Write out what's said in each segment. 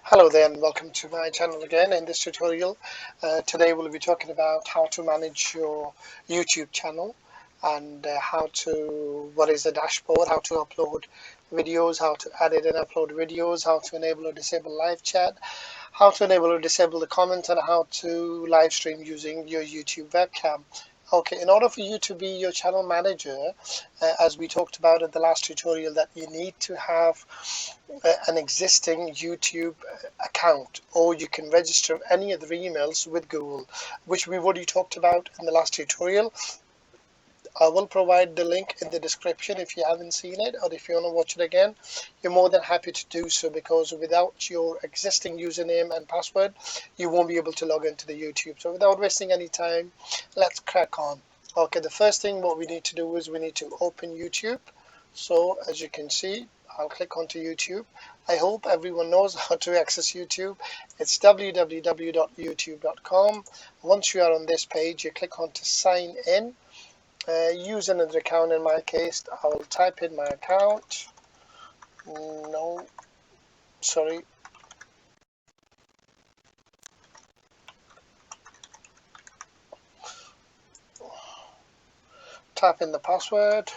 Hello there and welcome to my channel again. In this tutorial today we'll be talking about how to manage your YouTube channel and what is the dashboard, how to upload videos, how to edit and upload videos, how to enable or disable live chat, how to enable or disable the comments, and how to live stream using your YouTube webcam. Okay, in order for you to be your channel manager, as we talked about in the last tutorial, that you need to have an existing YouTube account, or you can register any other emails with Google, which we've already talked about in the last tutorial. I will provide the link in the description if you haven't seen it, or if you want to watch it again, you're more than happy to do so, because without your existing username and password, you won't be able to log into the YouTube. So without wasting any time, let's crack on. Okay, the first thing what we need to do is we need to open YouTube. So as you can see, I'll click onto YouTube. I hope everyone knows how to access YouTube. It's www.youtube.com. Once you are on this page, you click on to sign in. Use another account. In my case, I will type in my account. No, sorry. Type in the password.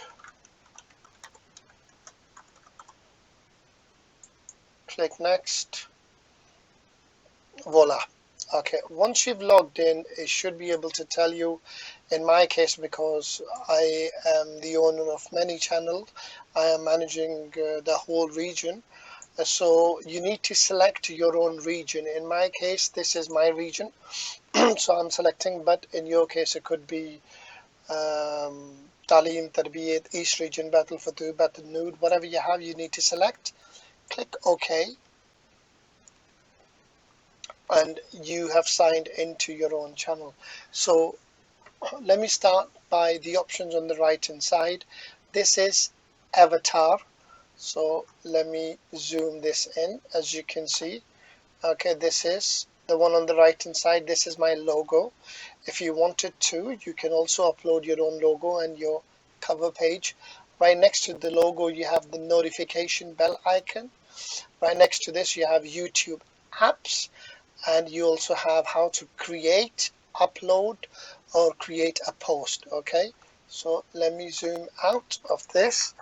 Click next. Voila. Okay, once you've logged in, it should be able to tell you. In my case, because I am the owner of many channels, I am managing the whole region. So you need to select your own region. In my case, this is my region. So I'm selecting, but in your case, it could be Talim, Tarbiyat, East Region, Battle Fatu, Battle Nude, whatever you have, you need to select. Click OK, and you have signed into your own channel. So let me start by the options on the right hand side. This is avatar. So let me zoom this in. As you can see, okay, this is the one on the right hand side. This is my logo. If you wanted to, you can also upload your own logo and your cover page. Right next to the logo, you have the notification bell icon. Right next to this, you have YouTube apps, and you also have how to create, upload, or create a post. Okay, so let me zoom out of this.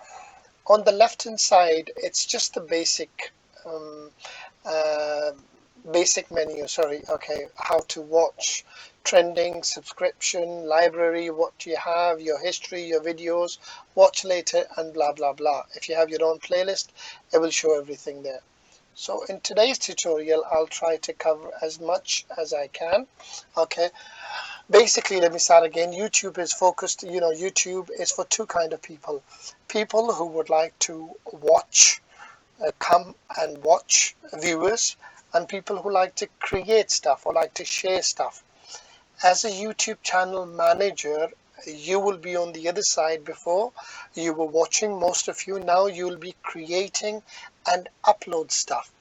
On the left hand side, it's just the um, uh, basic menu. Sorry. Okay, how to watch, trending, subscription, library, what do you have, your history, your videos, watch later, and blah blah blah. If you have your own playlist, it will show everything there. So in today's tutorial, I'll try to cover as much as I can. Okay, basically, let me start again. YouTube is focused, YouTube is for two kind of people. People who would like to watch, come and watch, viewers, and people who like to create stuff or like to share stuff. As a YouTube channel manager, you will be on the other side. Before, you were watching, most of you. Now you will be creating and upload stuff.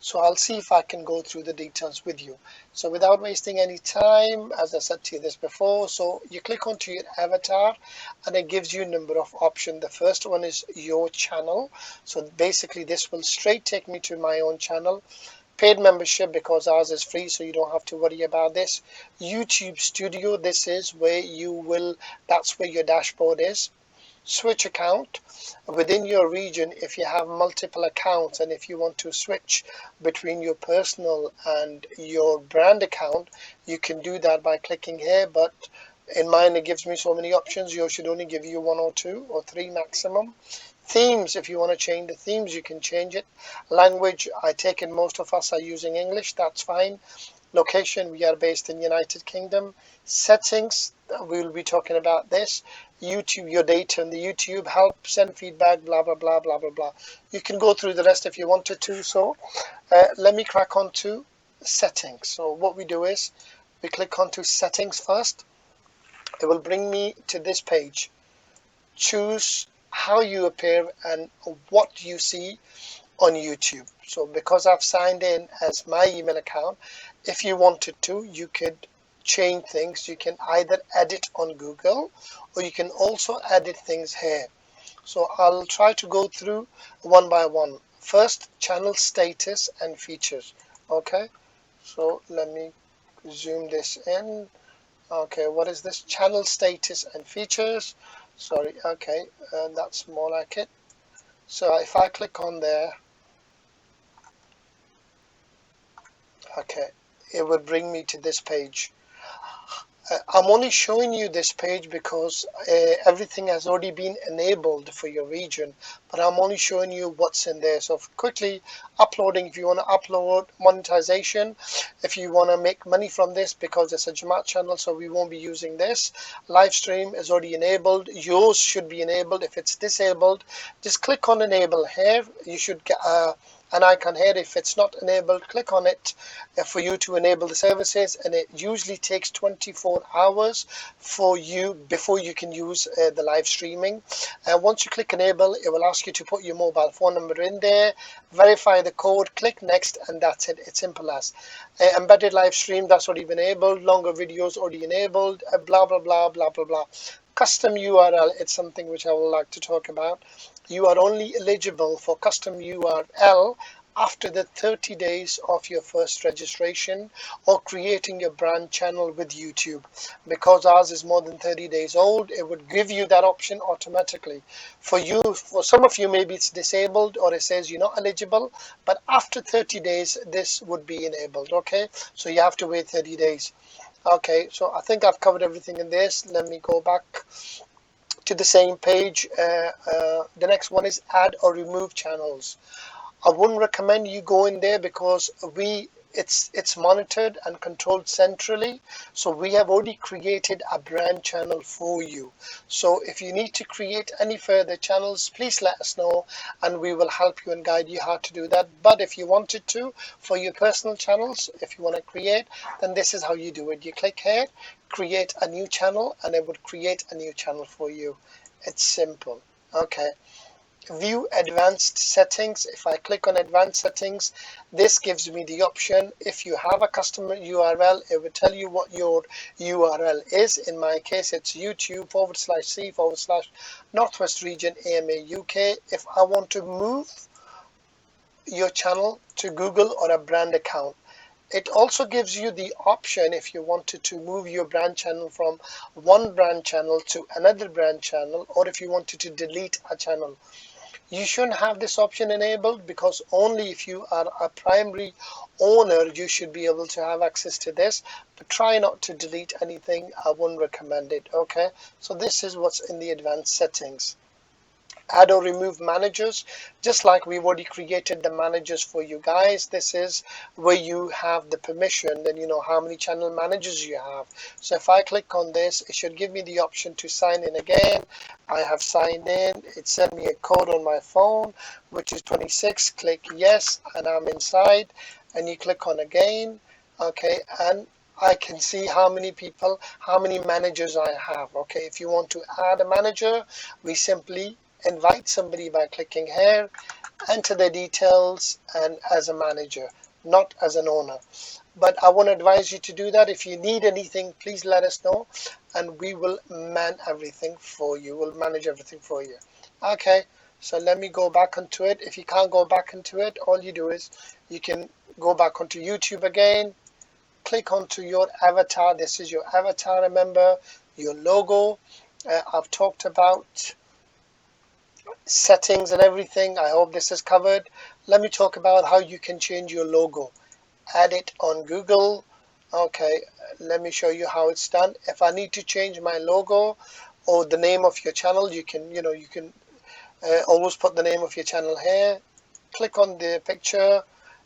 So I'll see if I can go through the details with you. So without wasting any time, as I said to you this before, so you click onto your avatar and it gives you a number of options. The first one is your channel. So basically this will straight take me to my own channel. Paid membership, because ours is free, so you don't have to worry about this. YouTube Studio, this is where that's where your dashboard is. Switch account. Within your region, if you have multiple accounts and if you want to switch between your personal and your brand account, you can do that by clicking here. But in mine, it gives me so many options. Yours should only give you one or two or three maximum. Themes, if you want to change the themes, you can change it. Language, I take it most of us are using English, that's fine. Location, we are based in United Kingdom. Settings, we will be talking about this. YouTube, your data and the YouTube, help, send feedback, blah blah blah blah blah blah. You can go through the rest if you wanted to. So let me crack on to settings. So what we do is we click onto settings first. It will bring me to this page. Choose how you appear and what you see on YouTube. So because I've signed in as my email account, if you wanted to, you could change things. You can either edit on Google, or you can also edit things here. So I'll try to go through one by one. First, channel status and features. Okay, so let me zoom this in. Okay, what is this? Channel status and features. Sorry, okay, that's more like it. So if I click on there, okay, it would bring me to this page. I'm only showing you this page because everything has already been enabled for your region, but I'm only showing you what's in there. So quickly uploading, if you want to upload, monetization, if you want to make money from this, because it's a Jamaat channel, so we won't be using this. Live stream is already enabled. Yours should be enabled. If it's disabled, just click on enable here. You should get an icon here. If it's not enabled, click on it for you to enable the services, and it usually takes 24 hours for you before you can use the live streaming. Once you click enable, it will ask you to put your mobile phone number in there, verify the code, click next, and that's it. It's simple as embedded live stream, that's already been enabled. Longer videos already enabled. Blah blah blah blah blah blah. Custom URL, it's something which I would like to talk about. You are only eligible for custom URL after the 30 days of your first registration or creating your brand channel with YouTube. Because ours is more than 30 days old, it would give you that option automatically. For you, for some of you, maybe it's disabled or it says you're not eligible, but after 30 days, this would be enabled. Okay, so you have to wait 30 days. Okay, so I think I've covered everything in this. Let me go back to the same page. The next one is add or remove channels. I wouldn't recommend you go in there because it's monitored and controlled centrally. So we have already created a brand channel for you. So if you need to create any further channels, please let us know and we will help you and guide you how to do that. But if you wanted to, for your personal channels, if you want to create, then this is how you do it. You click here, create a new channel, and it would create a new channel for you. It's simple. Okay. View advanced settings. If I click on advanced settings, this gives me the option. If you have a custom URL, it will tell you what your URL is. In my case, it's youtube/c/Northwest Region AMA UK. If I want to move your channel to Google or a brand account, it also gives you the option if you wanted to move your brand channel from one brand channel to another brand channel, or if you wanted to delete a channel. You shouldn't have this option enabled because only if you are a primary owner you should be able to have access to this, but try not to delete anything. I wouldn't recommend it. Okay, so this is what's in the advanced settings. Add or remove managers, just like we've already created the managers for you guys. This is where you have the permission, then you know how many channel managers you have. So if I click on this, it should give me the option to sign in again. I have signed in. It sent me a code on my phone which is 26. Click yes and I'm inside, and you click on again. Okay, and I can see how many people, how many managers I have. Okay, if you want to add a manager, we simply invite somebody by clicking here, enter their details, and as a manager, not as an owner. But I want to advise you to do that. If you need anything, please let us know and we will man everything for you. We'll manage everything for you. Okay, so let me go back onto it. If you can't go back into it, all you do is you can go back onto YouTube again, click onto your avatar. This is your avatar, remember, your logo. I've talked about settings and everything. I hope this is covered. Let me talk about how you can change your logo. Add it on Google. Okay, let me show you how it's done. If I need to change my logo or the name of your channel, you can, you can always put the name of your channel here. Click on the picture.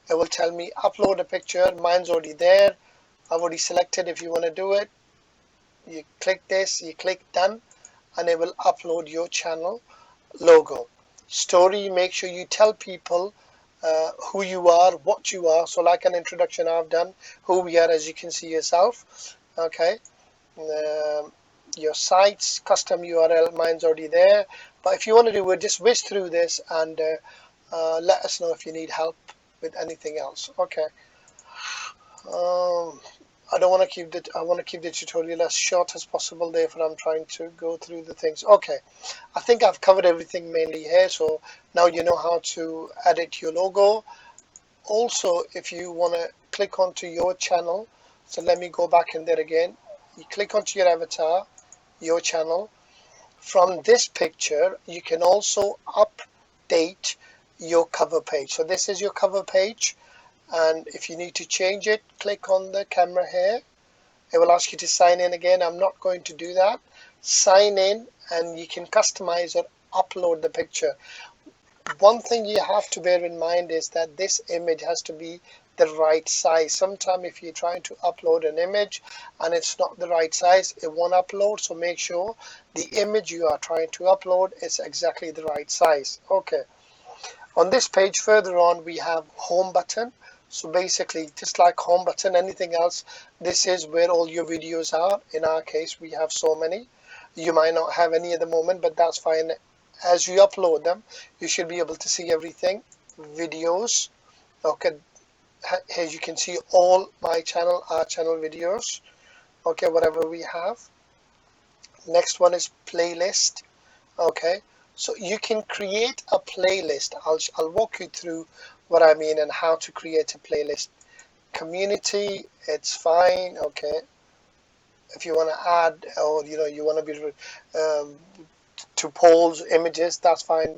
It will tell me upload a picture. Mine's already there. I've already selected. If you want to do it, you click this, you click done, and it will upload your channel logo. Story, make sure you tell people who you are, what you are. So like an introduction I've done, who we are, as you can see yourself. Okay, your sites, custom URL, mine's already there. But if you want to do it, just whiz through this and let us know if you need help with anything else. Okay. Um, I don't want to keep I want to keep the tutorial as short as possible, therefore I'm trying to go through the things. Okay, I think I've covered everything mainly here, so now you know how to edit your logo. Also, if you want to click onto your channel. So let me go back in there again. You click onto your avatar, your channel. From this picture, you can also update your cover page. So this is your cover page, and if you need to change it, click on the camera here. It will ask you to sign in again. I'm not going to do that. Sign in and you can customize or upload the picture. One thing you have to bear in mind is that this image has to be the right size. Sometimes if you're trying to upload an image and it's not the right size, it won't upload. So make sure the image you are trying to upload is exactly the right size. Okay. On this page further on, we have home button. So basically, just like home button, anything else, this is where all your videos are. In our case, we have so many. You might not have any at the moment, but that's fine. As you upload them, you should be able to see everything. Videos. Okay, here you can see all my channel, our channel videos. Okay, whatever we have. Next one is playlist. Okay, so you can create a playlist. I'll walk you through what I mean and how to create a playlist. Community, it's fine. Okay, if you want to add, or you want to be to polls, images, that's fine.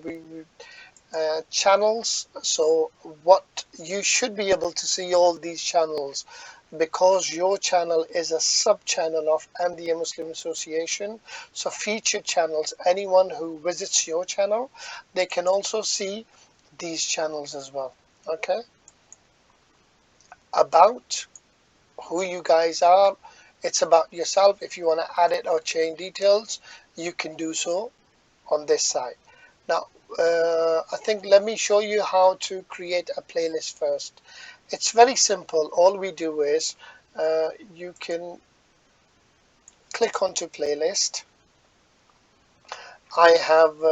Channels, so what you should be able to see all these channels because your channel is a sub channel of Ahmadiyya Muslim Association. So featured channels, anyone who visits your channel, they can also see these channels as well. Okay, about who you guys are, it's about yourself. If you want to add it or change details, you can do so on this side. Now, I think let me show you how to create a playlist first. It's very simple. All we do is you can click onto playlist. I have,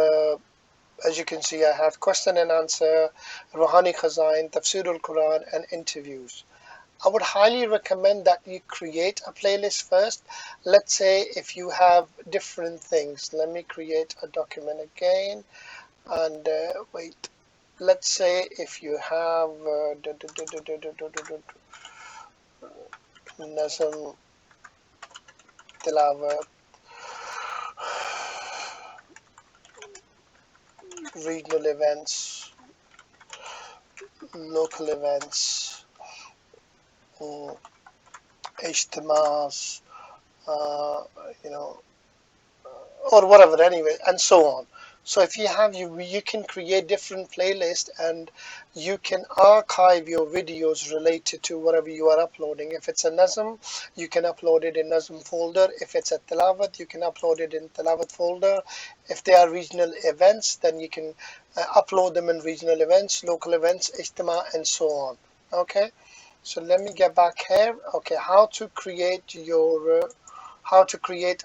as you can see, I have question and answer, Rouhani Khazain, Tafsirul Quran, and interviews. I would highly recommend that you create a playlist first. Let's say if you have different things. Let me create a document again. And wait, let's say if you have Nazm, Tilawat, regional events, local events, ijtimas, uh, you know, or whatever, anyway, and so on. So if you have, you can create different playlists and you can archive your videos related to whatever you are uploading. If it's a Nazm, you can upload it in Nazm folder. If it's a Tilawat, you can upload it in Tilawat folder. If they are regional events, then you can upload them in regional events, local events, ijtima, and so on. Okay, so let me get back here. Okay, how to create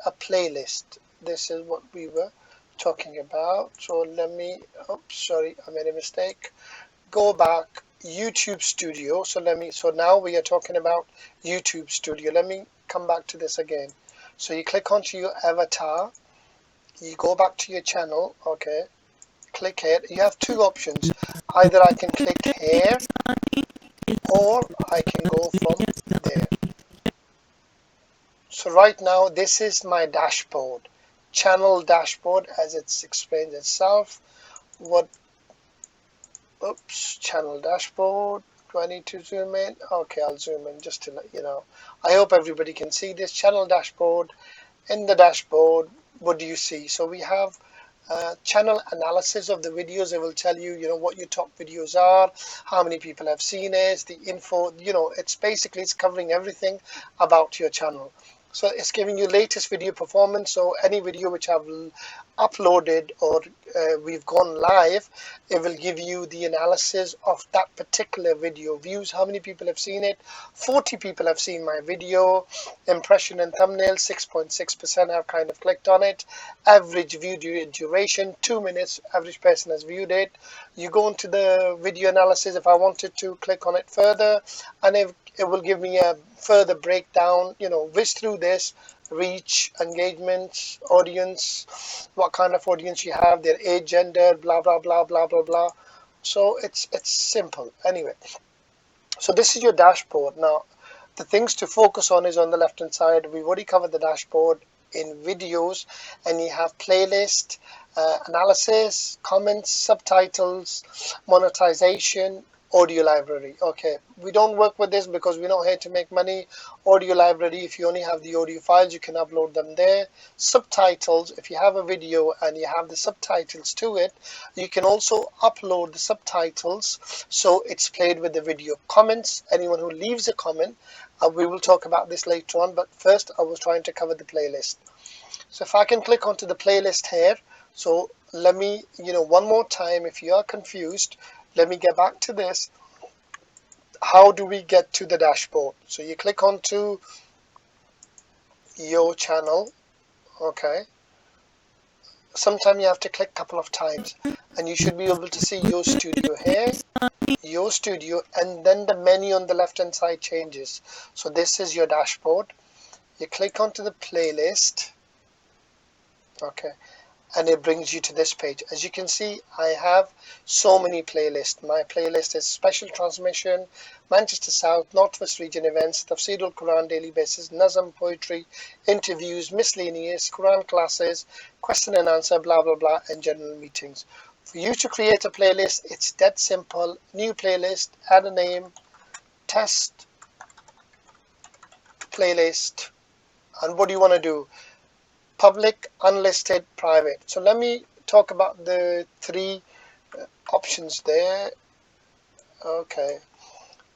a playlist. This is what we were talking about. So let me, oops, sorry, I made a mistake. Go back, YouTube Studio. So now we are talking about YouTube Studio. Let me come back to this again. So you click onto your avatar, you go back to your channel, okay, click it. You have two options. Either I can click here or I can go from there. So right now, this is my dashboard, channel dashboard, as it explains itself. Channel dashboard. Do I need to zoom in? Okay, I'll zoom in just to let you know. I hope everybody can see this channel dashboard. In the dashboard, what do you see? So we have channel analysis of the videos. It will tell you, what your top videos are, how many people have seen it, the info. It's covering everything about your channel. So it's giving you latest video performance. So any video which I've uploaded or we've gone live, it will give you the analysis of that particular video. Views, how many people have seen it? 40 people have seen my video. Impression and thumbnail, 6.6% have kind of clicked on it. Average view duration, 2 minutes, average person has viewed it. You go into the video analysis. If I wanted to click on it further, and it will give me a further breakdown, whiz through this, reach, engagement, audience, what kind of audience you have, their age, gender, blah, blah, blah, blah, blah, blah. So it's simple. Anyway, So this is your dashboard. Now the things to focus on is on the left hand side. We've already covered the dashboard in videos, and you have playlist, analysis, comments, subtitles, monetization, audio library. Okay, we don't work with this because we're not here to make money. Audio library, if you only have the audio files, you can upload them there. Subtitles, if you have a video and you have the subtitles to it, you can also upload the subtitles so it's played with the video. Comments, anyone who leaves a comment, we will talk about this later on, but first I was trying to cover the playlist. So if I can click onto the playlist here, so let me, one more time, if you are confused, let me get back to this. How do we get to the dashboard? So you click onto your channel. Okay, sometimes you have to click a couple of times, and you should be able to see your studio here, your studio, and then the menu on the left hand side changes. So this is your dashboard. You click onto the playlist. Okay, and it brings you to this page. As you can see, I have so many playlists. My playlist is special transmission, Manchester South, Northwest Region events, Tafsir al-Quran daily basis, Nazm poetry, interviews, miscellaneous, Quran classes, question and answer, blah blah blah, and general meetings. For you to create a playlist, it's that simple. New playlist, add a name, test playlist, and what do you want to do? Public, unlisted, private. So let me talk about the three options there. Okay.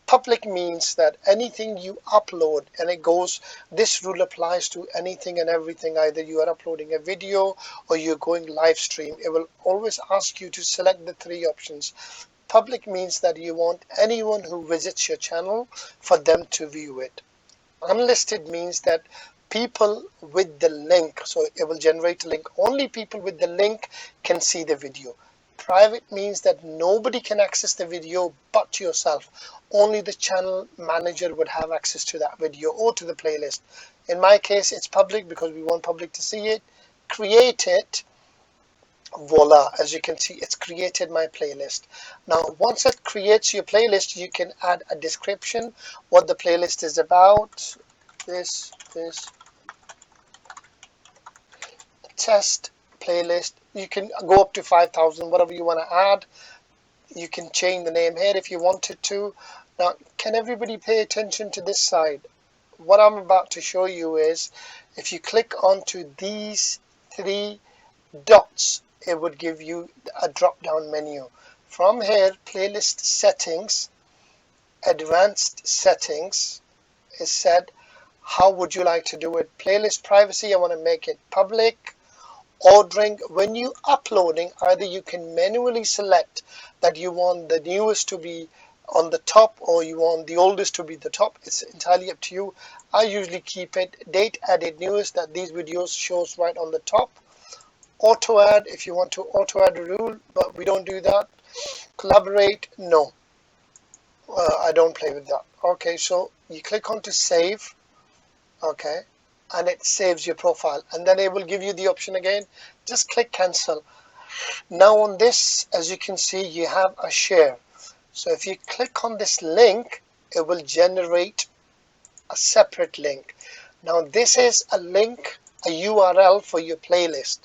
Public means that anything you upload, and it goes, this rule applies to anything and everything. Either you are uploading a video or you're going live stream, it will always ask you to select the three options. Public means that you want anyone who visits your channel for them to view it. Unlisted means that people with the link, so it will generate a link, only people with the link can see the video. Private means that nobody can access the video but yourself. Only the channel manager would have access to that video or to the playlist. In my case, it's public because we want public to see it. Create it. Voila, as you can see, it's created my playlist. Now once it creates your playlist, you can add a description, what the playlist is about. This test playlist. You can go up to 5,000, whatever you want to add. You can change the name here if you wanted to. Now can everybody pay attention to this side? What I'm about to show you is, if you click onto these three dots, it would give you a drop down menu. From here, playlist settings, advanced settings is set. How would you like to do it? Playlist privacy, I want to make it public. Ordering, when you uploading, either you can manually select that you want the newest to be on the top or you want the oldest to be the top. It's entirely up to you. I usually keep it date added newest, that these videos shows right on the top. Auto add, if you want to auto add a rule, but we don't do that. Collaborate, no, I don't play with that. Okay, so you click on to save. Okay, and it saves your profile, and then it will give you the option again, just click cancel. Now on this, as you can see, you have a share. So if you click on this link, it will generate a separate link. Now this is a link, a URL for your playlist.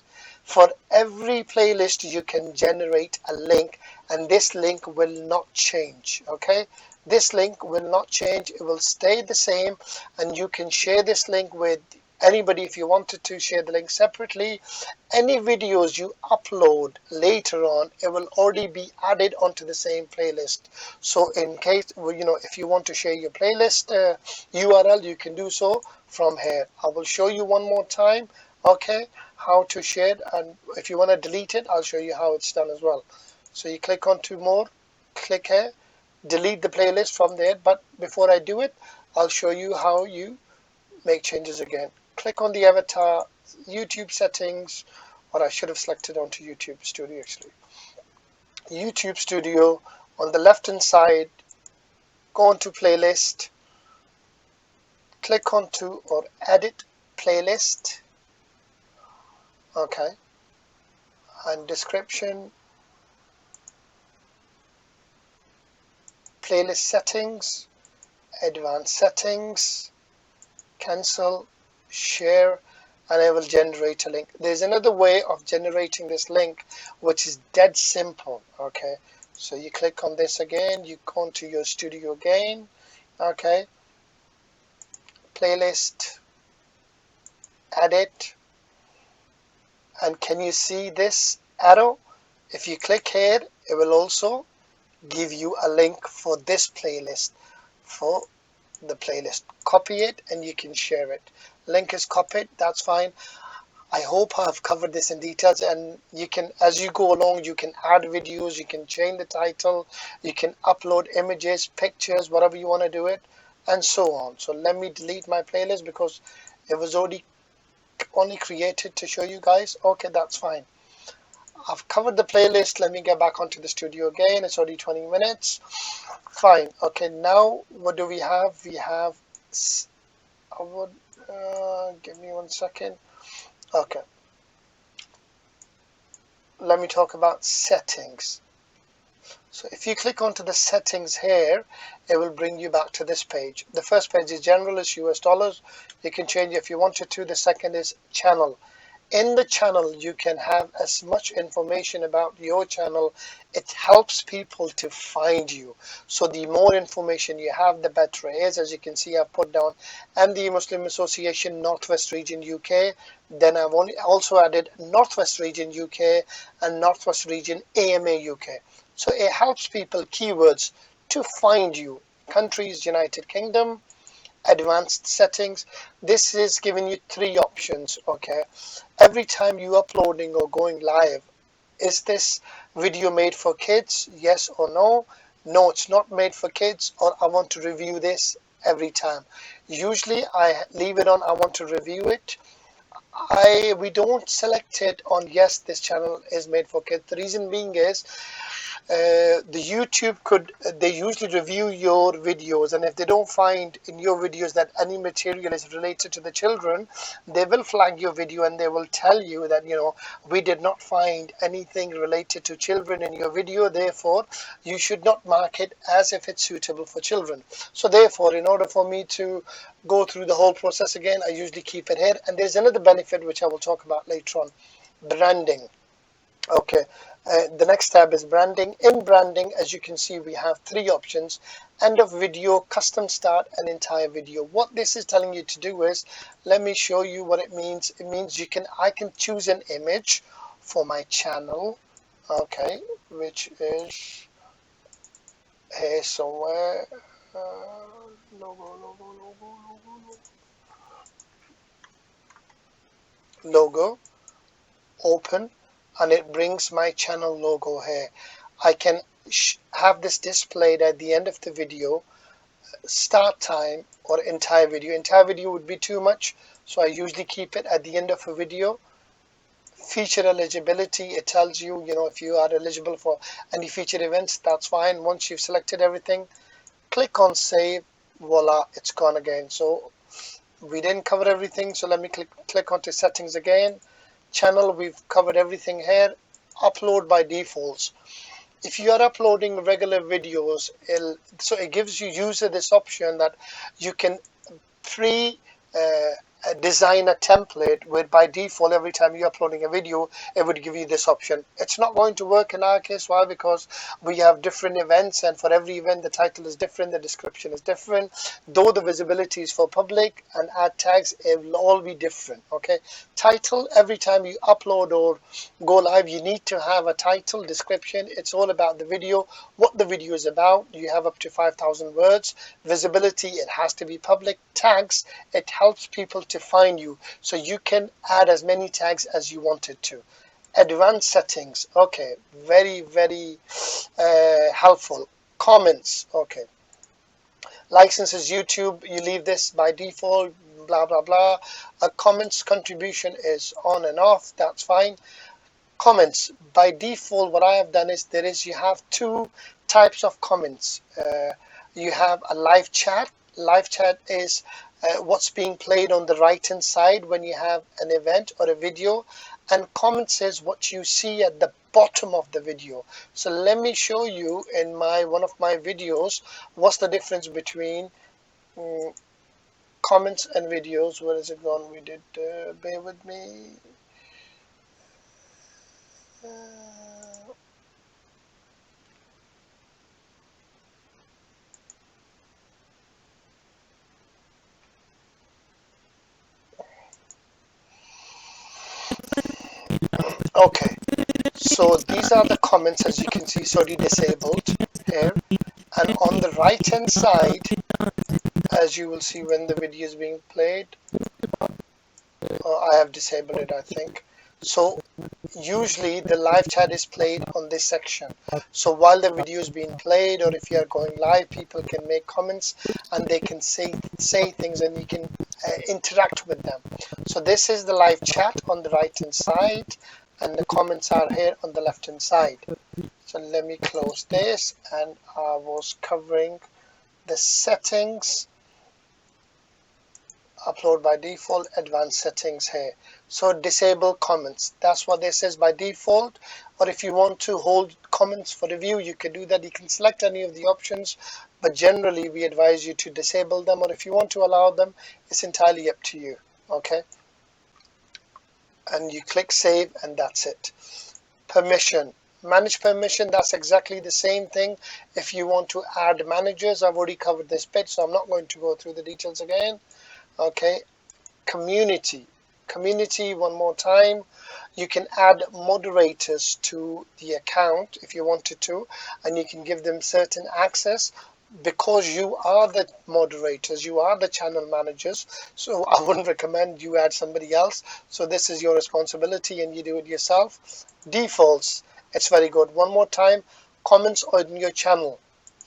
For every playlist you can generate a link, and this link will not change. Okay, this link will not change, it will stay the same, and you can share this link with anybody if you wanted to share the link separately. Any videos you upload later on, it will already be added onto the same playlist. So in case, if you want to share your playlist URL, you can do so from here. I will show you one more time, okay, how to share it, and if you want to delete it, I'll show you how it's done as well. So you click on to more, click here, delete the playlist from there, but before I do it, I'll show you how you make changes again. Click on the avatar, YouTube settings, or I should have selected onto YouTube Studio actually. YouTube Studio, on the left hand side, go onto playlist, click onto or edit playlist, okay, and description, playlist settings, advanced settings, cancel, share, and I will generate a link. There's another way of generating this link which is dead simple. Okay, so you click on this again, you go into your studio again. Okay, playlist, edit, and can you see this arrow? If you click here, it will also give you a link for this playlist, for the playlist. Copy it and you can share it. Link is copied, that's fine. I hope I've covered this in details, and you can, as you go along, you can add videos, you can change the title, you can upload images, pictures, whatever you want to do it, and so on. So let me delete my playlist because it was only created to show you guys. Okay, that's fine. I've covered the playlist. Let me get back onto the studio again. It's already 20 minutes. Fine. Okay, now what do we have? We have, I would, give me 1 second. Okay, let me talk about settings. So if you click onto the settings here, it will bring you back to this page. The first page is general, is US dollars. You can change if you wanted to. The second is channel. In the channel, you can have as much information about your channel. It helps people to find you. So the more information you have, the better it is. As you can see, I've put down MD Muslim Association Northwest Region UK. Then I've also added Northwest Region UK and Northwest Region AMA UK. So it helps people keywords to find you. Countries, United Kingdom, advanced settings. This is giving you 3 options. Okay, every time you uploading or going live, is this video made for kids? Yes or no? No, it's not made for kids, or I want to review this every time. Usually I leave it on I want to review it. We don't select it on yes, this channel is made for kids. The reason being is the YouTube they usually review your videos, and if they don't find in your videos that any material is related to the children, they will flag your video and they will tell you that, we did not find anything related to children in your video, therefore you should not mark it as if it's suitable for children. So therefore, in order for me to go through the whole process again, I usually keep it here. And there's another benefit which I will talk about later on: branding. Okay, the next tab is branding. In branding, as you can see, we have 3 options: end of video, custom start, and entire video. What this is telling you to do is, let me show you what it means. It means I can choose an image for my channel, okay, which is here somewhere. Logo, open, and it brings my channel logo here. I can have this displayed at the end of the video, start time, or entire video. Entire video would be too much, so I usually keep it at the end of a video. Feature eligibility, it tells you, if you are eligible for any featured events, that's fine. Once you've selected everything, click on save, voila, it's gone again. So we didn't cover everything, so let me click onto settings again. Channel, we've covered everything here. Upload by defaults. If you are uploading regular videos, it gives you user this option that you can design a template where by default every time you're uploading a video it would give you this option. It's not going to work in our case. Why? Because we have different events, and for every event the title is different, the description is different, though the visibility is for public, and add tags, it will all be different. Okay, title, every time you upload or go live, you need to have a title, description. It's all about the video, what the video is about. You have up to 5,000 words. Visibility, it has to be public. Tags, it helps people to find you, so you can add as many tags as you wanted to. Advanced settings, okay, very helpful. Comments, okay. Licenses, YouTube, you leave this by default, blah blah blah. A comments contribution is on and off, that's fine. Comments, by default what I have done is you have 2 types of comments. You have a live chat. Live chat is what's being played on the right hand side when you have an event or a video, and comments is what you see at the bottom of the video. So let me show you in one of my videos what's the difference between comments and videos. Where is it gone? We did bear with me. Okay, so these are the comments, as you can see, it's already disabled here. And on the right hand side, as you will see when the video is being played, I have disabled it, I think. So usually the live chat is played on this section. So while the video is being played, or if you are going live, people can make comments and they can say things, and you can interact with them. So this is the live chat on the right hand side, and the comments are here on the left hand side. So let me close this, and I was covering the settings. Upload by default, advanced settings here. So disable comments, that's what this is by default. Or if you want to hold comments for review, you can do that. You can select any of the options, but generally we advise you to disable them, or if you want to allow them, it's entirely up to you. Okay, and you click save, and that's it. Permission, manage permission, that's exactly the same thing. If you want to add managers, I've already covered this bit, so I'm not going to go through the details again. Okay, community, one more time, you can add moderators to the account if you wanted to, and you can give them certain access. Because you are the moderators, you are the channel managers, so I wouldn't recommend you add somebody else. So this is your responsibility and you do it yourself. Defaults, it's very good. One more time, comments on your channel.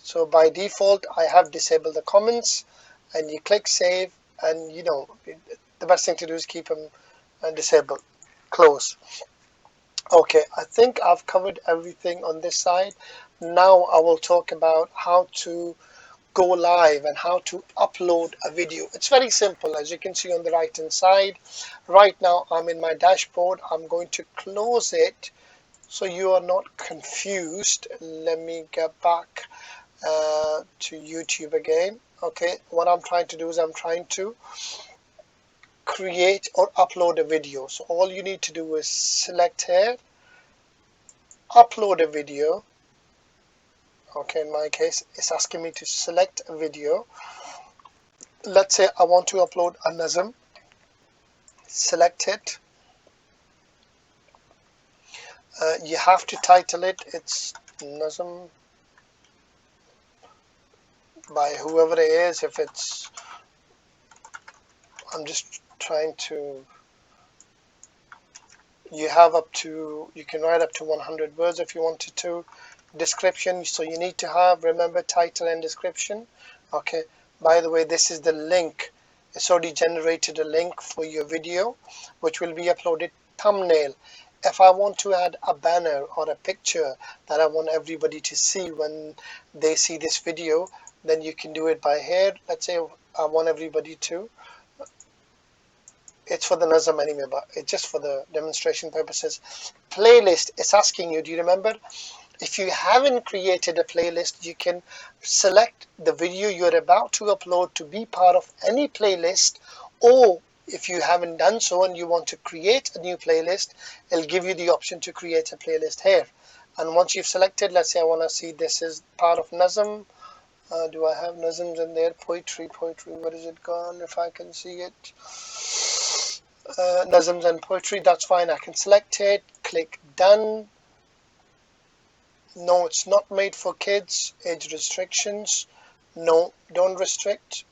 So by default I have disabled the comments, and you click save, and you know the best thing to do is keep them disabled. Close. Okay, I think I've covered everything on this side. Now I will talk about how to go live and how to upload a video. It's very simple, as you can see on the right hand side. Right now I'm in my dashboard. I'm going to close it so you are not confused. Let me get back to YouTube again. Okay, what I'm trying to do is I'm trying to create or upload a video. So all you need to do is select here, upload a video. Okay, in my case it's asking me to select a video. Let's say I want to upload a Nazm. Select it. You have to title it. It's Nazm by whoever it is. If it's, I'm just trying to, you can write up to 100 words if you wanted to. Description, so you need to have, remember, title and description. Okay, by the way, this is the link. It's already generated a link for your video which will be uploaded. Thumbnail, if I want to add a banner or a picture that I want everybody to see when they see this video, then you can do it by here. Let's say I want everybody to, it's for the Nazm anyway, but it's just for the demonstration purposes. Playlist, it's asking you, do you remember? If you haven't created a playlist, you can select the video you're about to upload to be part of any playlist, or if you haven't done so and you want to create a new playlist, it'll give you the option to create a playlist here. And once you've selected, let's say I want to see this is part of Nazm. Do I have Nazms in there? Poetry, where is it gone? If I can see it. Nazms and poetry, that's fine. I can select it, click done. No, it's not made for kids. Age restrictions, no, don't restrict.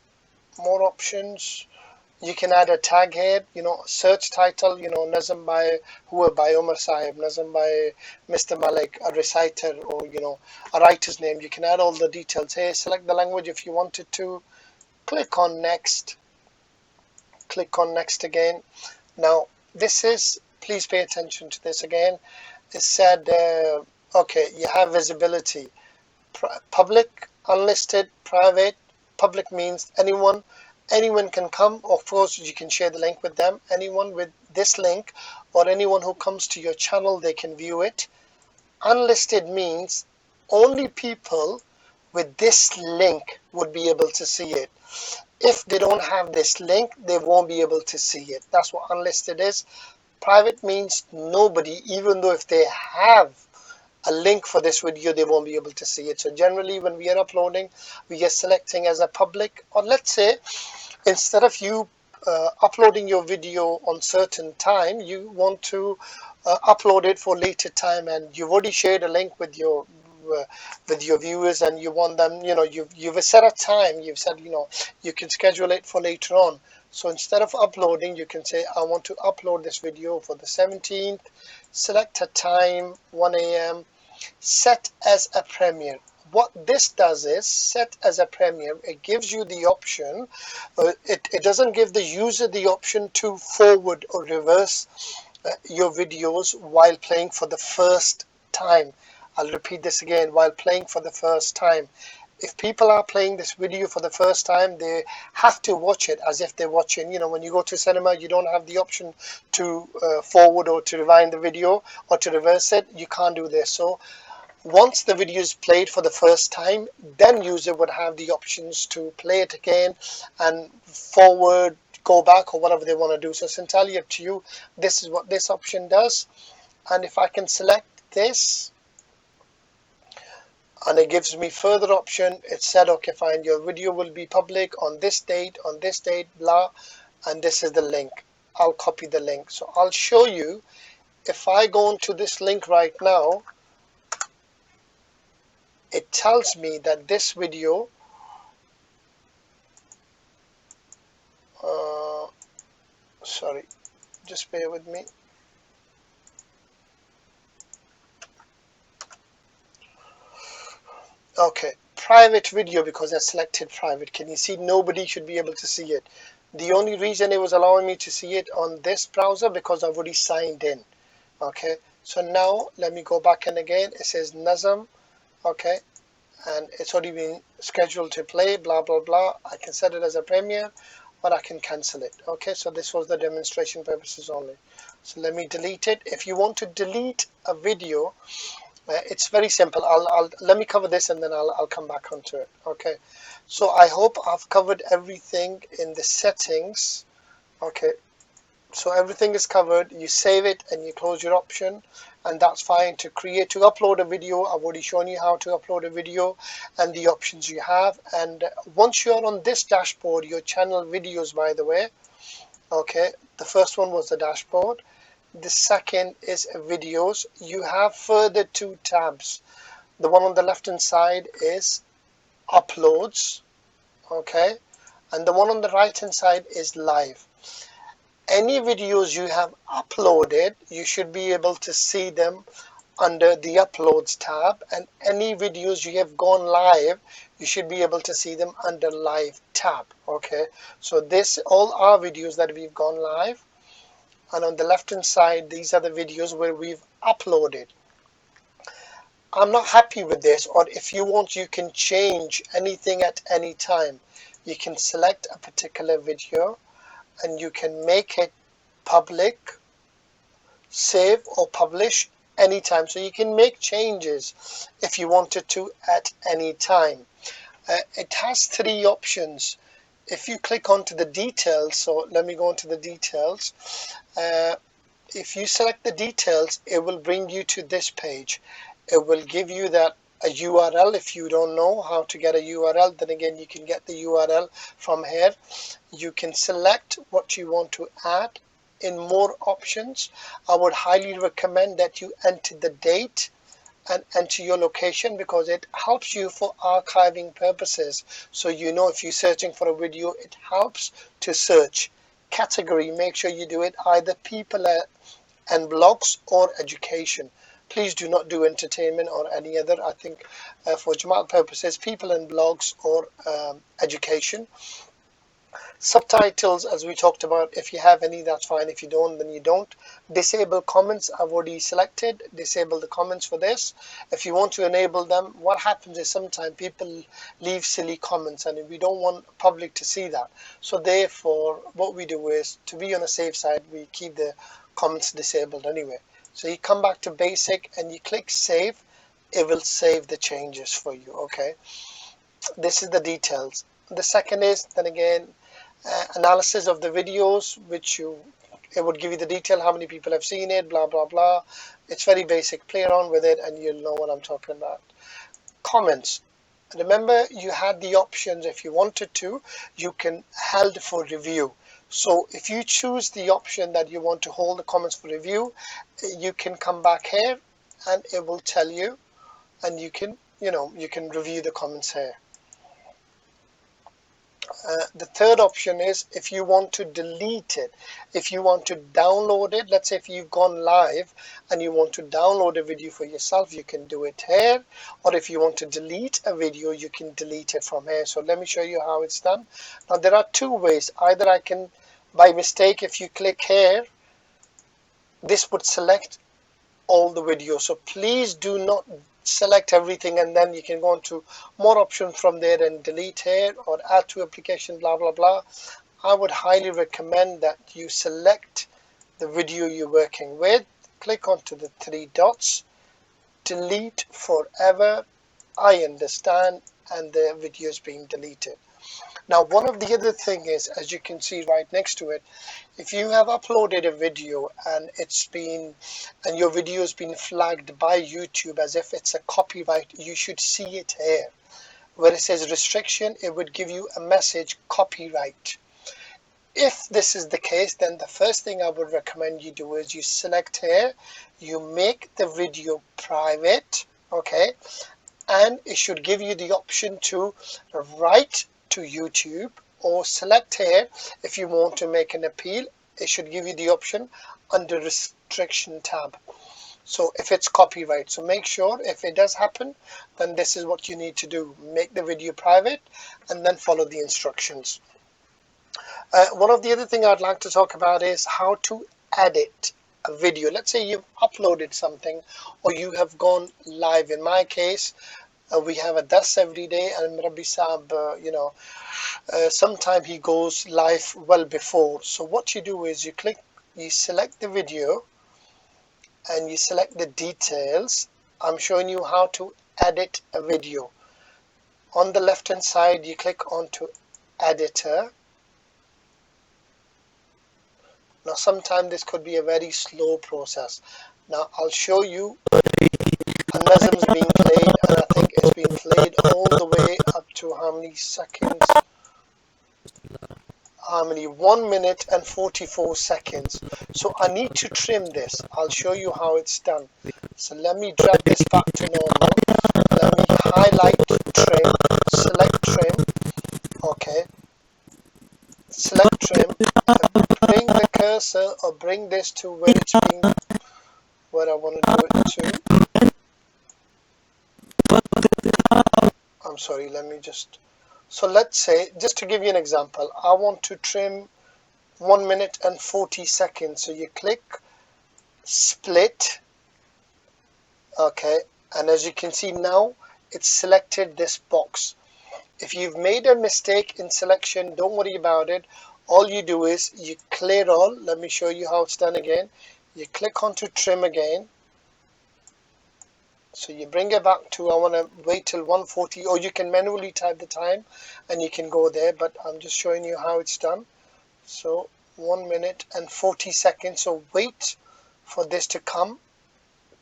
More options. You can add a tag here, search title, Nazm by Omar Sahib, Nazm by Mr. Malik, a reciter, or a writer's name. You can add all the details here. Select the language if you wanted to. Click on next. Click on next again. Now this is, please pay attention to this again. It said okay, you have visibility, public, unlisted, private. Public means anyone can come. Of course you can share the link with them. Anyone with this link or anyone who comes to your channel, they can view it. Unlisted means only people with this link would be able to see it. If they don't have this link, they won't be able to see it. That's what unlisted is. Private means nobody, even though if they have a link for this video, they won't be able to see it. So generally when we are uploading, we are selecting as a public, or let's say instead of you uploading your video on certain time, you want to upload it for later time, and you've already shared a link uh, with your viewers, and you want them, you've set a time, you've said, you can schedule it for later on. So instead of uploading, you can say, I want to upload this video for the 17th, select a time, 1 a.m., set as a premiere. What this does is set as a premiere. It gives you the option. It doesn't give the user the option to forward or reverse your videos while playing for the first time. I'll repeat this again, while playing for the first time. If people are playing this video for the first time, they have to watch it as if they're watching, when you go to cinema, you don't have the option to forward or to rewind the video or to reverse it. You can't do this. So once the video is played for the first time, then user would have the options to play it again and forward, go back, or whatever they want to do. So it's entirely up to you. This is what this option does. And if I can select this, and it gives me further option, it said, okay, fine, your video will be public on this date, blah, and this is the link. I'll copy the link. So I'll show you, if I go into this link right now, it tells me that this video sorry, just bear with me. Okay, private video, because I selected private. Can you see? Nobody should be able to see it. The only reason it was allowing me to see it on this browser because I've already signed in. Okay, so now let me go back in again. It says Nazam. Okay, and it's already been scheduled to play, blah blah blah. I can set it as a premiere, but I can cancel it. Okay, so this was the demonstration purposes only. So let me delete it. If you want to delete a video, it's very simple. Let me cover this and then I'll come back onto it. Okay, so I hope I've covered everything in the settings. Okay, so everything is covered. You save it and you close your option, and that's fine. To upload a video, I've already shown you how to upload a video and the options you have. And once you're on this dashboard, your channel videos, by the way, okay, the first one was the dashboard. The second is videos. You have further two tabs. The one on the left hand side is uploads, okay, and the one on the right hand side is live. Any videos you have uploaded, you should be able to see them under the uploads tab, and any videos you have gone live, you should be able to see them under live tab. Okay, so this all are videos that we've gone live, and on the left hand side, these are the videos where we've uploaded. I'm not happy with this, or if you want, you can change anything at any time. You can select a particular video and you can make it public, save or publish anytime. So you can make changes if you wanted to at any time. It has three options. If you click onto the details, so let me go into the details. If you select the details, it will bring you to this page. It will give you that a URL. If you don't know how to get a URL, then again you can get the URL from here. You can select what you want to add. In more options, I would highly recommend that you enter the date and enter your location, because it helps you for archiving purposes. So if you're searching for a video, it helps to search. Category, make sure you do it either people and blogs or education. Please do not do entertainment or any other. I think for Jamaat purposes, people and blogs or education. Subtitles, as we talked about, if you have any, that's fine. If you don't, then you don't. Disable comments, I've already selected. Disable the comments for this. If you want to enable them, what happens is sometimes people leave silly comments and we don't want public to see that. So therefore, what we do is, to be on a safe side, we keep the comments disabled anyway. So you come back to basic and you click save. It will save the changes for you. Okay, this is the details. The second is then again analysis of the videos, which it would give you the detail how many people have seen it, blah blah blah. It's very basic. Play around with it and you'll know what I'm talking about. Comments. Remember, you had the options. If you wanted to, you can hold for review. So if you choose the option that you want to hold the comments for review, you can come back here and it will tell you, and you can review the comments here. The third option is if you want to delete it, if you want to download it. Let's say if you've gone live and you want to download a video for yourself, you can do it here. Or if you want to delete a video, you can delete it from here. So let me show you how it's done. Now there are two ways. Either I can, by mistake, if you click here, this would select all the videos. So please do not select everything, and then you can go on to more options from there and delete here or add to application, blah blah blah. I would highly recommend that you select the video you're working with, click onto the three dots, delete forever, I understand, and the video is being deleted. Now one of the other thing is, as you can see right next to it, if you have uploaded a video and your video has been flagged by YouTube as if it's a copyright, you should see it here. Where it says restriction, it would give you a message copyright. If this is the case, then the first thing I would recommend you do is you select here, you make the video private, okay, and it should give you the option to write to YouTube, or select here if you want to make an appeal. It should give you the option under restriction tab. So if it's copyright, so make sure if it does happen, then this is what you need to do: make the video private and then follow the instructions. One of the other thing I'd like to talk about is how to edit a video. Let's say you've uploaded something or you have gone live. In my case, we have a dars every day, and Rabbi Saab, sometime he goes live well before. So what you do is you select the video and you select the details. I'm showing you how to edit a video. On the left hand side, you click onto editor. Now sometimes this could be a very slow process. Now I'll show you. A Nazm's being played, and I think it's been played all the way up to how many seconds? How many? 1 minute and 44 seconds. So I need to trim this. I'll show you how it's done. So let me drag this back to normal. Let me highlight trim, select trim. Okay. Select trim. Bring the cursor or bring this to where it's being, where I want to do it to. I'm sorry, let me just, so let's say, just to give you an example, I want to trim 1 minute and 40 seconds. So you click split, okay, and as you can see now, it's selected this box. If you've made a mistake in selection, don't worry about it. All you do is you clear all. Let me show you how it's done again. You click onto trim again. So you bring it back to, I want to wait till 140, or you can manually type the time and you can go there, but I'm just showing you how it's done. So 1 minute and 40 seconds. So wait for this to come.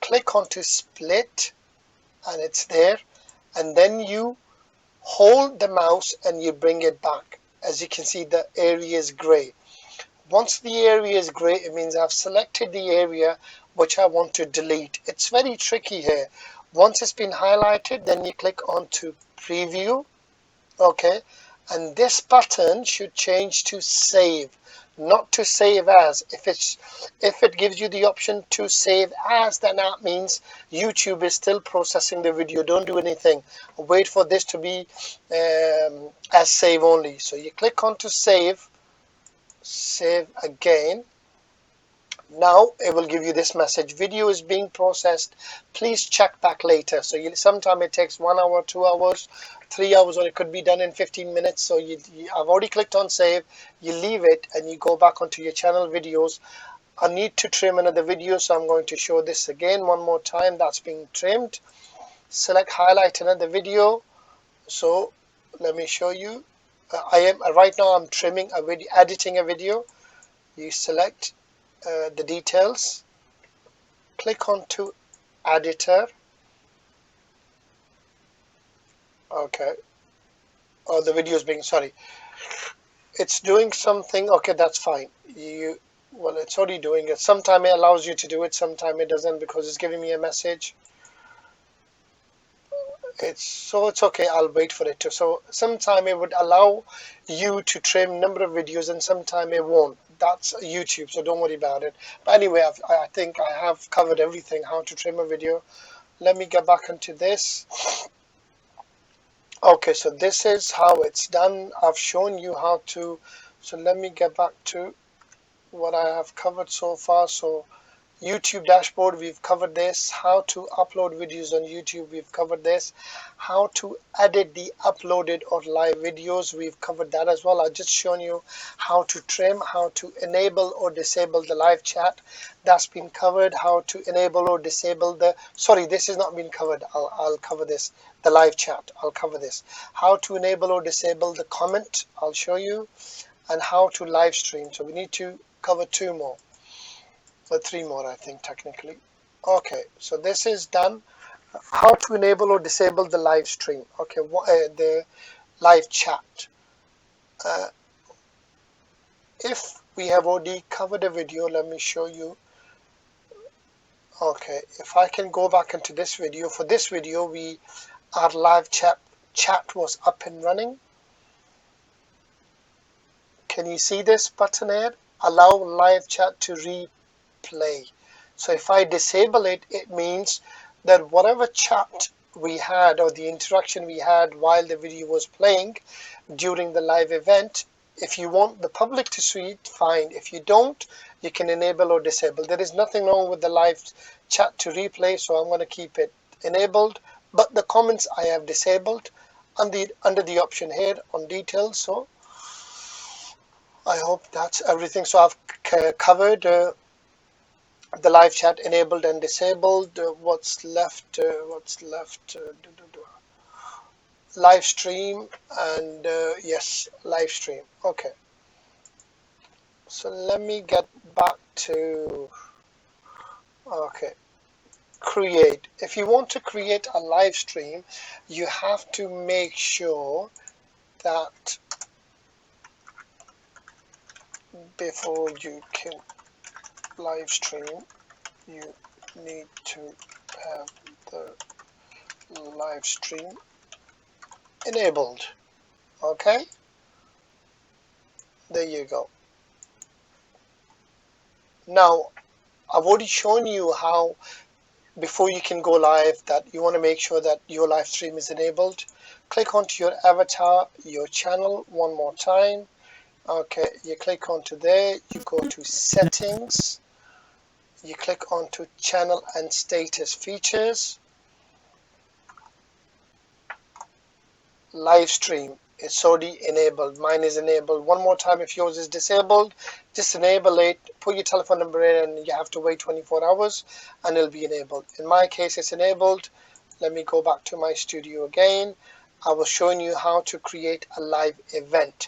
Click onto split and it's there. And then you hold the mouse and you bring it back. As you can see, the area is gray. Once the area is gray, it means I've selected the area which I want to delete. It's very tricky here. Once it's been highlighted, then you click onto preview, okay, and this button should change to save, not to save as. If it gives you the option to save as, then that means YouTube is still processing the video. Don't do anything. Wait for this to be as save only. So you click onto save again. Now it will give you this message: video is being processed, please check back later. So sometimes it takes 1 hour, 2 hours, 3 hours, or it could be done in 15 minutes. So I've already clicked on save, you leave it and you go back onto your channel videos. I need to trim another video, so I'm going to show this again one more time. That's being trimmed. Select highlight another video. So let me show you. I am right now I'm trimming a video, editing a video. You select the details, click on to editor. Okay. Oh, the video is being, sorry, it's doing something. Okay, that's fine. Well, it's already doing it. Sometime it allows you to do it, sometime it doesn't, because it's giving me a message. It's okay. I'll wait for it to. So sometime it would allow you to trim number of videos, and sometime it won't. That's YouTube, so don't worry about it. But anyway, I think I have covered everything, how to trim a video. Let me get back into this. Okay, so this is how it's done. I've shown you how to. So let me get back to what I have covered so far. So YouTube dashboard, we've covered this. How to upload videos on YouTube, we've covered this. How to edit the uploaded or live videos, we've covered that as well. I've just shown you how to trim, how to enable or disable the live chat. That's been covered. How to enable or disable the, sorry, this has not been covered. I'll cover this. The live chat, I'll cover this. How to enable or disable the comment, I'll show you. And how to live stream. So we need to cover two more. Or three more, I think, technically. Okay, so this is done. How to enable or disable the live stream. Okay, the live chat. If we have already covered a video, let me show you. Okay, if I can go back into this video. For this video, our live chat was up and running. Can you see this button here? Allow live chat to replay. So if I disable it, it means that whatever chat we had or the interaction we had while the video was playing during the live event, if you want the public to see it, fine. If you don't, you can enable or disable. There is nothing wrong with the live chat to replay, so I'm going to keep it enabled. But the comments I have disabled under the option here on details. So I hope that's everything. So I've covered the live chat enabled and disabled. What's left? Live stream and yes, live stream. Okay. So let me get back to, okay, create. If you want to create a live stream, you have to make sure that before you can live stream, you need to have the live stream enabled. Okay, there you go. Now I've already shown you how before you can go live that you want to make sure that your live stream is enabled. Click onto your avatar, your channel one more time. Okay, you click onto there, you go to settings, you click onto channel and status features, live stream. It's already enabled. Mine is enabled. One more time, if yours is disabled, just enable it, put your telephone number in, and you have to wait 24 hours and it'll be enabled. In my case, it's enabled. Let me go back to my studio again. I was showing you how to create a live event.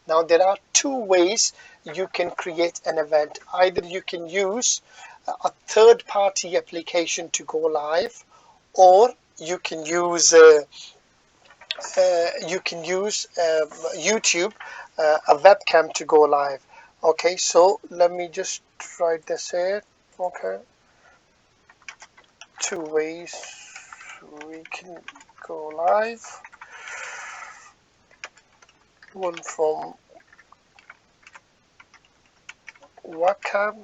Now there are two ways you can create an event. Either you can use a third-party application to go live, or you can use YouTube, a webcam to go live. Okay, so let me just write this here. Okay, two ways we can go live. One from webcam,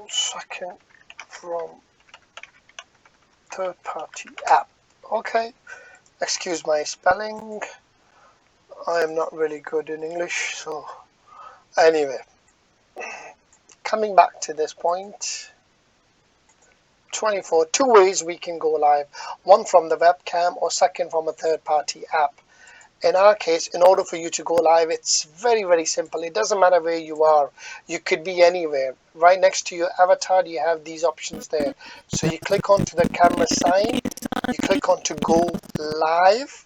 second from third-party app. Okay, excuse my spelling. I am not really good in English, so anyway, coming back to this point, 24, two ways we can go live. One from the webcam or second from a third-party app. in our case, in order for you to go live, it's very simple. It doesn't matter where you are. You could be anywhere. Right next to your avatar, you have these options there. So you click onto the camera sign, you click on to go live,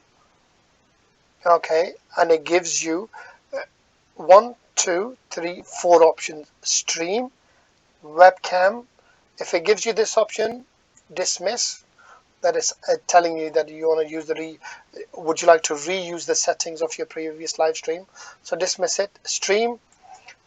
okay, and it gives you 1, 2, 3, 4 options. Stream, webcam. If it gives you this option, dismiss. That is telling you that you want to use would you like to reuse the settings of your previous live stream? So dismiss it. Stream.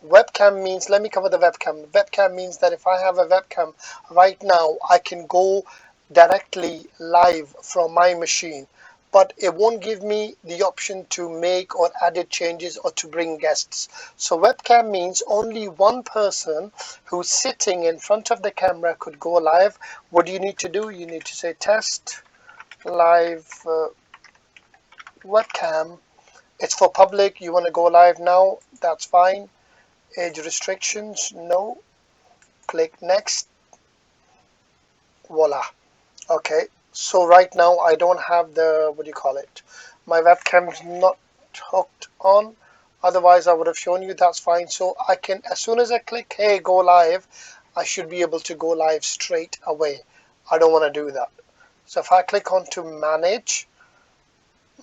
Webcam means, let me cover the webcam. Webcam means that if I have a webcam right now, I can go directly live from my machine, but it won't give me the option to make or edit changes or to bring guests. So webcam means only one person who's sitting in front of the camera could go live. What do you need to do? You need to say test live webcam. It's for public. You want to go live now, that's fine. Age restrictions, no. Click next. Voila. Okay, so right now I don't have the, what do you call it, my webcam's not hooked on, otherwise I would have shown you. That's fine. So I can, as soon as I click hey go live, I should be able to go live straight away. I don't want to do that. So if I click on to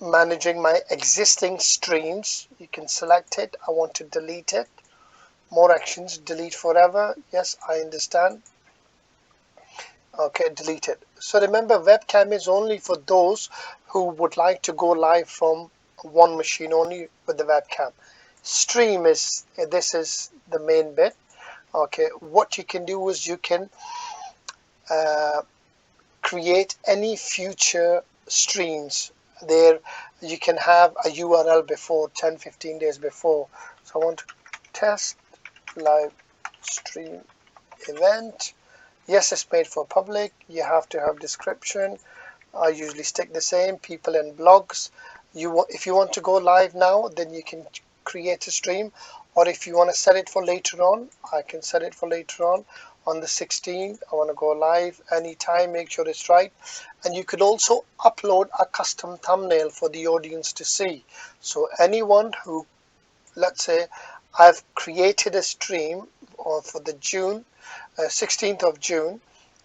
managing my existing streams, you can select it. I want to delete it. More actions, delete forever. Yes, I understand. Okay, delete it. So remember, webcam is only for those who would like to go live from one machine only with the webcam. Stream is, this is the main bit. Okay, what you can do is you can create any future streams there. You can have a URL before 10-15 days before. So I want to test live stream event. Yes, it's made for public. You have to have description. I usually stick the same, people and blogs. If you want to go live now, then you can create a stream, or if you want to set it for later on, I can set it for later on the 16th. I want to go live anytime, make sure it's right. And you could also upload a custom thumbnail for the audience to see. So anyone who, let's say I've created a stream for the 16th of June,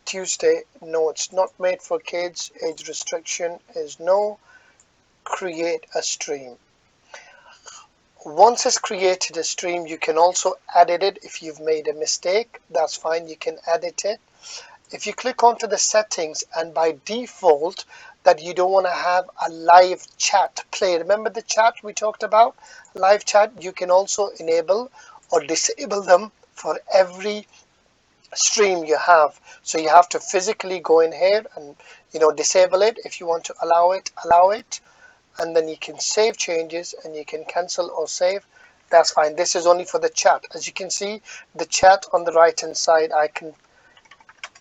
Tuesday. No, it's not made for kids. Age restriction is no. Create a stream. Once it's created a stream, you can also edit it. If you've made a mistake, that's fine. You can edit it. If you click onto the settings, and by default that you don't want to have a live chat play. Remember the chat we talked about? Live chat, you can also enable or disable them for every stream you have. So you have to physically go in here and disable it. If you want to allow it, and then you can save changes and you can cancel or save. That's fine. This is only for the chat. As you can see, the chat on the right hand side, I can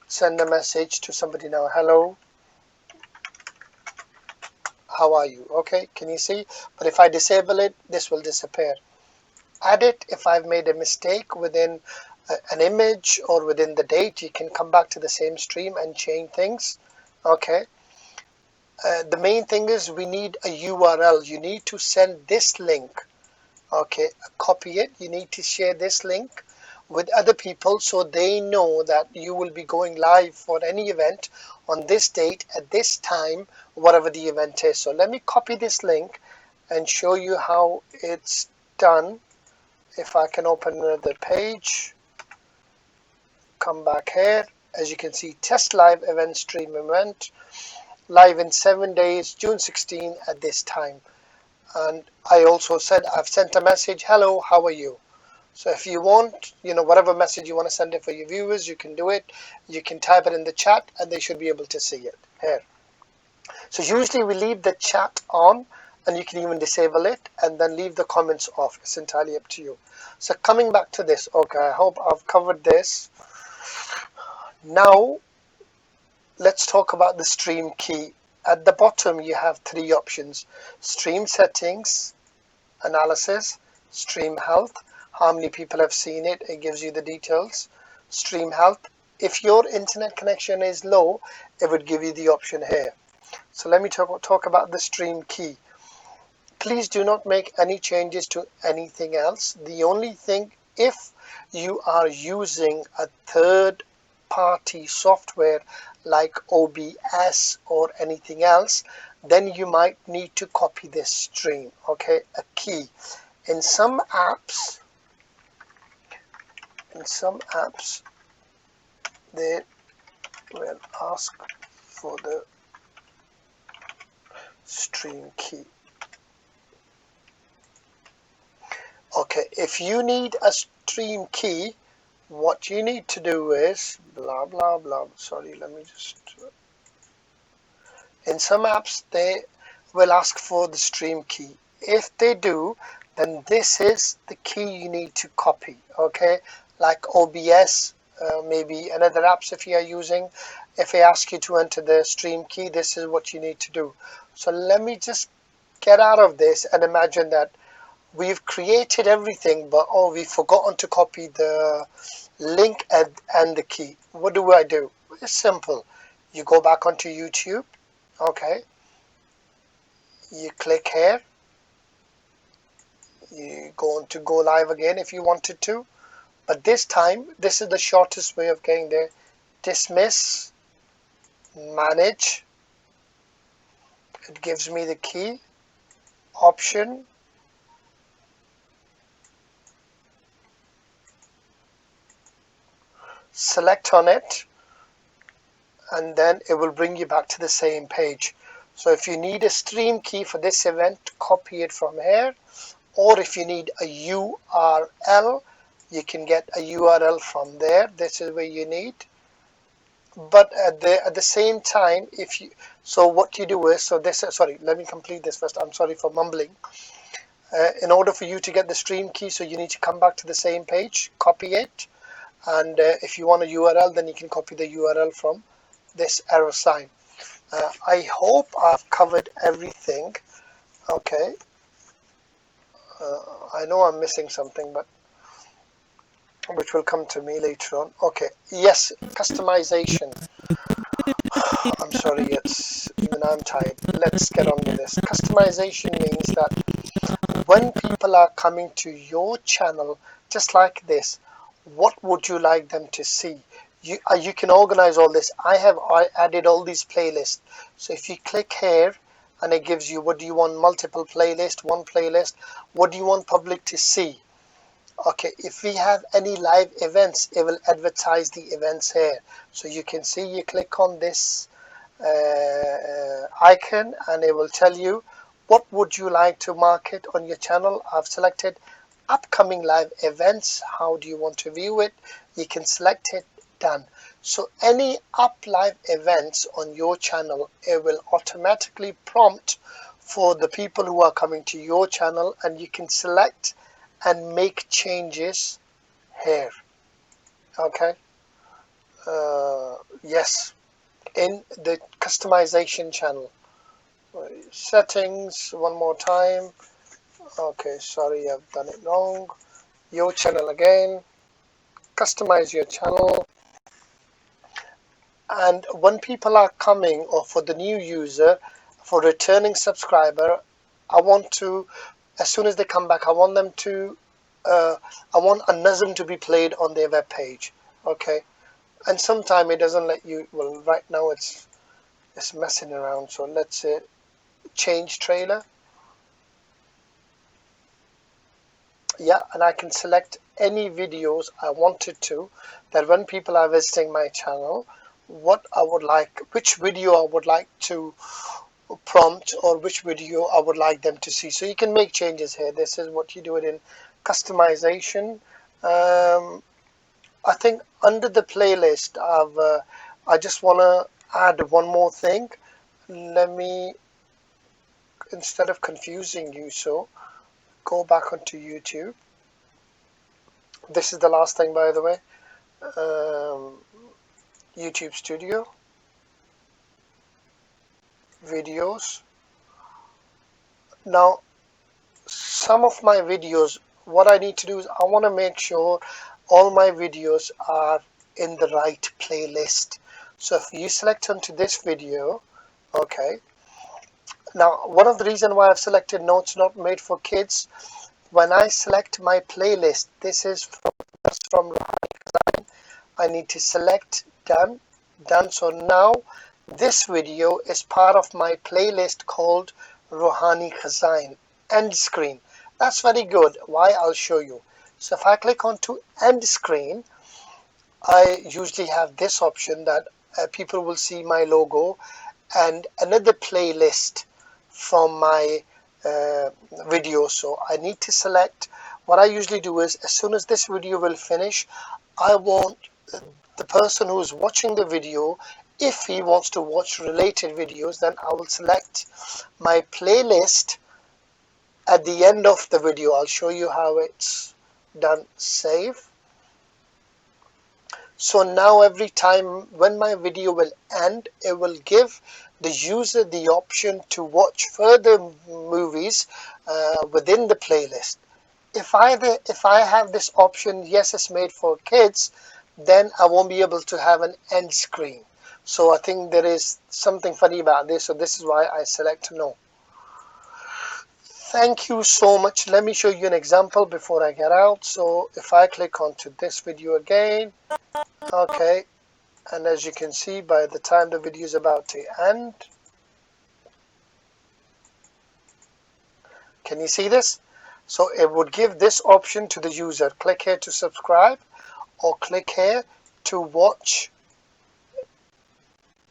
send a message to somebody now. Hello, how are you? Okay, can you see? But if I disable it, this will disappear. Add it. If I've made a mistake within an image or within the date, you can come back to the same stream and change things. Okay. The main thing is we need a URL. You need to send this link. Okay, copy it. You need to share this link with other people so they know that you will be going live for any event on this date at this time, whatever the event is. So let me copy this link and show you how it's done. If I can open another page, come back here. As you can see, test live event stream event, live in 7 days, June 16 at this time. And I also said I've sent a message, hello, how are you? So if you want, whatever message you want to send it for your viewers, you can do it. You can type it in the chat and they should be able to see it here. So usually we leave the chat on, and you can even disable it and then leave the comments off. It's entirely up to you. So coming back to this, okay, I hope I've covered this. Now let's talk about the stream key. At the bottom you have 3 options: stream settings, analysis, stream health. How many people have seen it? It gives you the details. Stream health. If your internet connection is low, it would give you the option here. So let me talk about the stream key. Please do not make any changes to anything else. The only thing, if you are using a third party software like OBS or anything else, then you might need to copy this stream, okay, a key. In some apps, they will ask for the stream key. Okay, if you need a stream key, what you need to do is blah blah blah. Sorry, let me just. In some apps, they will ask for the stream key. If they do, then this is the key you need to copy. Okay, like OBS, maybe another apps if you are using. If they ask you to enter the stream key, this is what you need to do. So let me just get out of this and imagine that we've created everything, but oh, we've forgotten to copy the link and the key. What do I do? It's simple. You go back onto YouTube, okay, you click here, you go on to go live again if you wanted to, but this time this is the shortest way of getting there. Dismiss, manage, it gives me the key option, select on it, and then it will bring you back to the same page. So if you need a stream key for this event, copy it from here, or if you need a URL, you can get a URL from there. This is where you need. But at the same time, if you, so what you do is, so this, sorry, let me complete this first. I'm sorry for mumbling. In order for you to get the stream key, so you need to come back to the same page, copy it, and if you want a URL, then you can copy the URL from this arrow sign. I hope I've covered everything. Okay, I know I'm missing something, but which will come to me later on. Okay, yes, customization. I'm sorry, it's even I'm tired. Let's get on with this. Customization means that when people are coming to your channel, just like this, what would you like them to see? You can organize all this. I added all these playlists. So if you click here and it gives you what do you want, multiple playlist, one playlist, what do you want public to see? Okay, if we have any live events, it will advertise the events here. So you can see, you click on this icon and it will tell you what would you like to market on your channel. I've selected upcoming live events. How do you want to view it? You can select it, done. So any up live events on your channel, it will automatically prompt for the people who are coming to your channel, and you can select and make changes here. Okay, yes, in the customization channel. Settings, one more time. Okay, sorry, I've done it wrong. Your channel again, customize your channel. And when people are coming, or for the new user, for returning subscriber, I want to, as soon as they come back, I want them to I want a nazm to be played on their web page. Okay, and sometime it doesn't let you. Well, right now it's messing around. So let's say change trailer. Yeah, and I can select any videos I wanted to, that when people are visiting my channel, what I would like, which video I would like to prompt, or which video I would like them to see. So you can make changes here. This is what you do it in customization. I think under the playlist, I just want to add one more thing. Let me, instead of confusing you, so go back onto YouTube. This is the last thing, by the way. YouTube Studio, videos. Now, some of my videos, what I need to do is I want to make sure all my videos are in the right playlist. So if you select onto this video, okay, Now, one of the reasons why I've selected notes not made for kids, when I select my playlist, this is from I need to select done. So now this video is part of my playlist called Rouhani Khazain. End screen. That's very good. Why? I'll show you. So if I click on to end screen, I usually have this option that people will see my logo and another playlist from my video. So I need to select. What I usually do is, as soon as this video will finish, I want the person who's watching the video, if he wants to watch related videos, then I will select my playlist at the end of the video. I'll show you how it's done. Save. So now every time when my video will end, it will give the user the option to watch further movies within the playlist. If I have this option, yes, it's made for kids, then I won't be able to have an end screen. So I think there is something funny about this. So this is why I select no. Thank you so much. Let me show you an example before I get out. So if I click onto this video again, okay, and as you can see, by the time the video is about to end, can you see this? So it would give this option to the user. Click here to subscribe, or click here to watch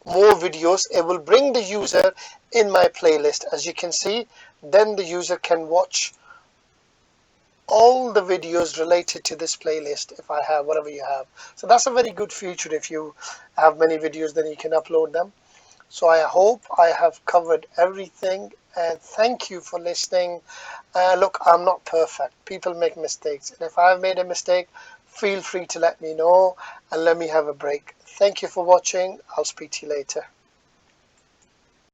more videos. It will bring the user in my playlist, as you can see. Then the user can watch all the videos related to this playlist if I have whatever you have. So that's a very good feature. If you have many videos, then you can upload them. So I hope I have covered everything, and thank you for listening. Look, I'm not perfect. People make mistakes, and if I've made a mistake, feel free to let me know and let me have a break. Thank you for watching. I'll speak to you later.